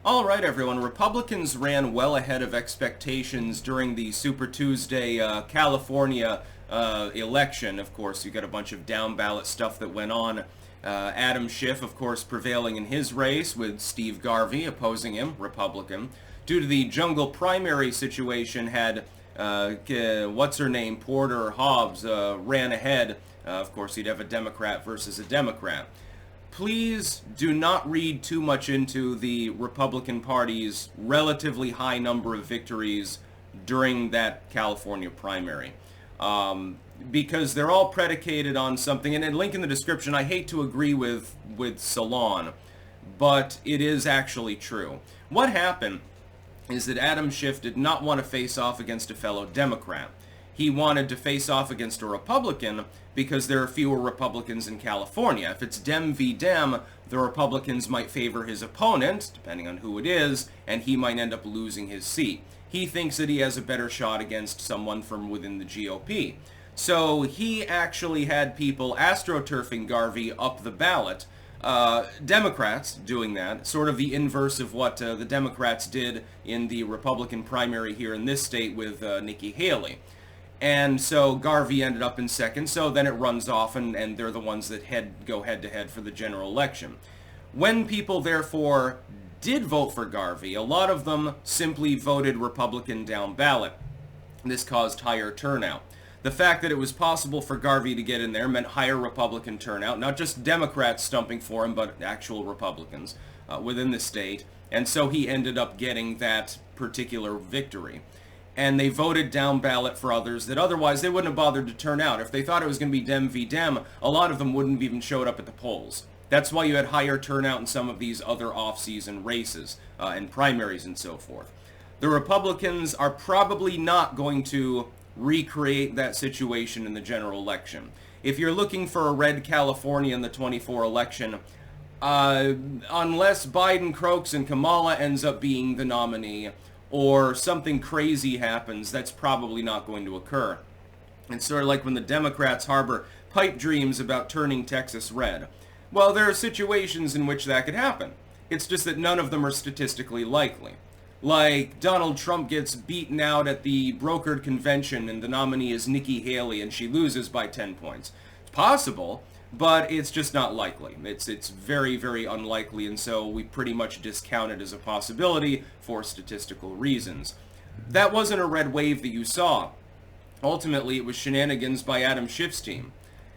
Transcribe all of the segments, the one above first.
All right, everyone. Republicans ran well ahead of expectations during the Super Tuesday California election. Of course, you got a bunch of down-ballot stuff that went on. Adam Schiff, of course, prevailing in his race with Steve Garvey opposing him, Republican. Due to the jungle primary situation, had what's-her-name, Porter Hobbs, ran ahead. Of course, you'd have a Democrat versus a Democrat. Please do not read too much into the Republican Party's relatively high number of victories during that California primary. Because they're all predicated on something, and link in the description. I hate to agree with Salon, but it is actually true. What happened is that Adam Schiff did not want to face off against a fellow Democrat. He wanted to face off against a Republican because there are fewer Republicans in California. If it's Dem v. Dem, the Republicans might favor his opponent, depending on who it is, and he might end up losing his seat. He thinks that he has a better shot against someone from within the GOP. So he actually had people astroturfing Garvey up the ballot. Democrats doing that, sort of the inverse of what the Democrats did in the Republican primary here in this state with Nikki Haley. And so Garvey ended up in second, so then it runs off, and they're the ones that go head-to-head for the general election. When people, therefore, did vote for Garvey, a lot of them simply voted Republican down ballot. This caused higher turnout. The fact that it was possible for Garvey to get in there meant higher Republican turnout, not just Democrats stumping for him, but actual Republicans within the state, and so he ended up getting that particular victory. And they voted down ballot for others that otherwise they wouldn't have bothered to turn out. If they thought it was going to be Dem v. Dem, a lot of them wouldn't have even showed up at the polls. That's why you had higher turnout in some of these other off-season races and primaries and so forth. The Republicans are probably not going to recreate that situation in the general election. If you're looking for a red California in the 24 election, unless Biden croaks and Kamala ends up being the nominee, or something crazy happens, that's probably not going to occur. It's sort of like when the Democrats harbor pipe dreams about turning Texas red. Well, there are situations in which that could happen. It's just that none of them are statistically likely. Like Donald Trump gets beaten out at the brokered convention and the nominee is Nikki Haley and she loses by 10 points. It's possible, but it's just not likely. It's very, very unlikely, and so we pretty much discount it as a possibility for statistical reasons. That wasn't a red wave that you saw. Ultimately, it was shenanigans by Adam Schiff's team.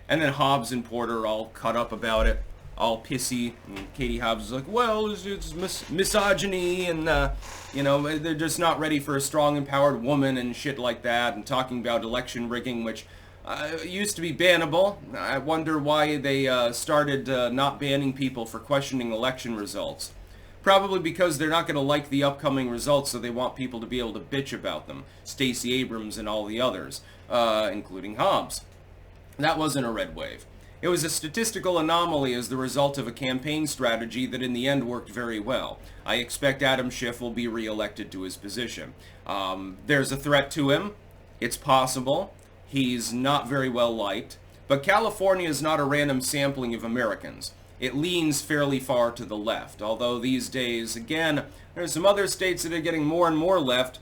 And then Hobbs and Porter all cut up about it, all pissy, and Katie Hobbs was like, well, it's misogyny, and, they're just not ready for a strong, empowered woman and shit like that, and talking about election rigging, which used to be bannable. I wonder why they started not banning people for questioning election results. Probably because they're not going to like the upcoming results, so they want people to be able to bitch about them. Stacey Abrams and all the others, including Hobbs. That wasn't a red wave. It was a statistical anomaly as the result of a campaign strategy that in the end worked very well. I expect Adam Schiff will be re-elected to his position. There's a threat to him. It's possible. He's not very well liked. But California is not a random sampling of Americans. It leans fairly far to the left. Although these days, again, there's some other states that are getting more and more left.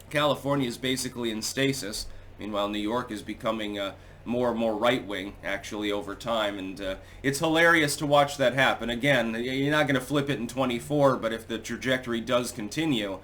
California is basically in stasis. Meanwhile, New York is becoming more and more right-wing, actually, over time. And it's hilarious to watch that happen. Again, you're not going to flip it in 24, but if the trajectory does continue,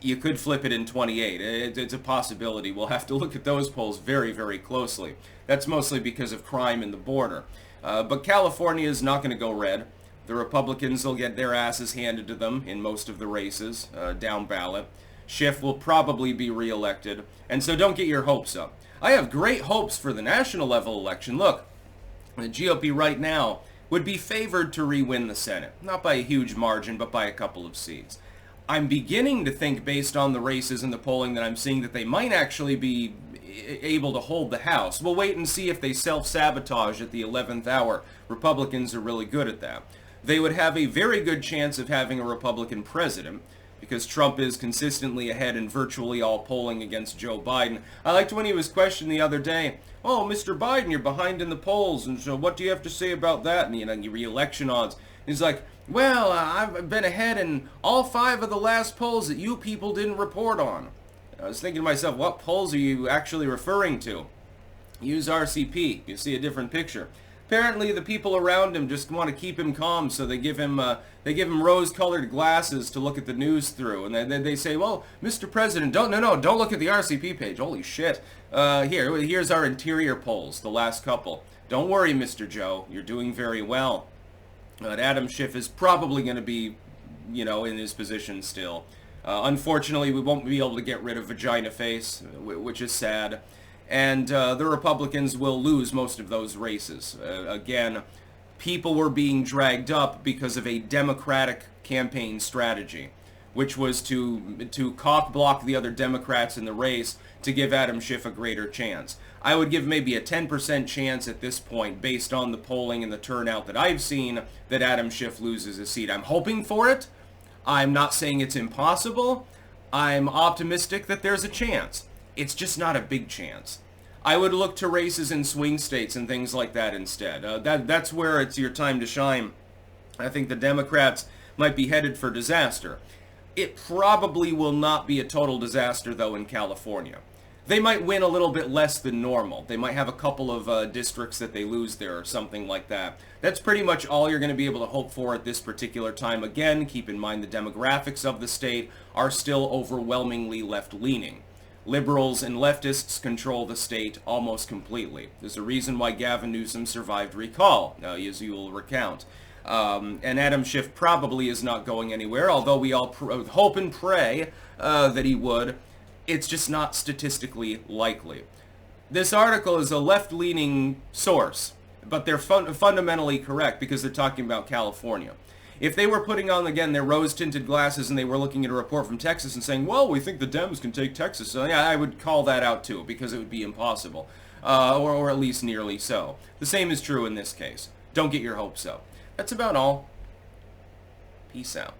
you could flip it in 28. It's a possibility. We'll have to look at those polls very, very closely. That's mostly because of crime in the border. But California is not going to go red. The Republicans will get their asses handed to them in most of the races, down ballot. Schiff will probably be re-elected. And so don't get your hopes up. I have great hopes for the national level election. Look, the GOP right now would be favored to re-win the Senate. Not by a huge margin, but by a couple of seats. I'm beginning to think, based on the races and the polling that I'm seeing, that they might actually be able to hold the House. We'll wait and see if they self-sabotage at the 11th hour. Republicans are really good at that. They would have a very good chance of having a Republican president, because Trump is consistently ahead in virtually all polling against Joe Biden. I liked when he was questioned the other day, oh, Mr. Biden, you're behind in the polls, and so what do you have to say about that? And, your re-election odds. He's like, well, I've been ahead in all 5 of the last polls that you people didn't report on. I was thinking to myself, what polls are you actually referring to? Use RCP. You see a different picture. Apparently, the people around him just want to keep him calm, so they give him rose-colored glasses to look at the news through, and then they say, "Well, Mr. President, don't look at the RCP page. Holy shit! Here's our interior polls, the last couple. Don't worry, Mr. Joe, you're doing very well." But Adam Schiff is probably going to be, in his position still. Unfortunately, we won't be able to get rid of Vagina Face, which is sad. And the Republicans will lose most of those races. Again, people were being dragged up because of a Democratic campaign strategy, which was to cock-block the other Democrats in the race to give Adam Schiff a greater chance. I would give maybe a 10% chance at this point, based on the polling and the turnout that I've seen, that Adam Schiff loses a seat. I'm hoping for it. I'm not saying it's impossible. I'm optimistic that there's a chance. It's just not a big chance. I would look to races in swing states and things like that instead. That's where it's your time to shine. I think the Democrats might be headed for disaster. It probably will not be a total disaster, though, in California. They might win a little bit less than normal. They might have a couple of districts that they lose there or something like that. That's pretty much all you're going to be able to hope for at this particular time. Again, keep in mind the demographics of the state are still overwhelmingly left-leaning. Liberals and leftists control the state almost completely. There's a reason why Gavin Newsom survived recall, as you will recount. And Adam Schiff probably is not going anywhere, although we all hope and pray that he would. It's just not statistically likely. This article is a left-leaning source, but they're fundamentally correct because they're talking about California. If they were putting on, again, their rose-tinted glasses and they were looking at a report from Texas and saying, well, we think the Dems can take Texas, so yeah, I would call that out too, because it would be impossible, or at least nearly so. The same is true in this case. Don't get your hopes up. That's about all. Peace out.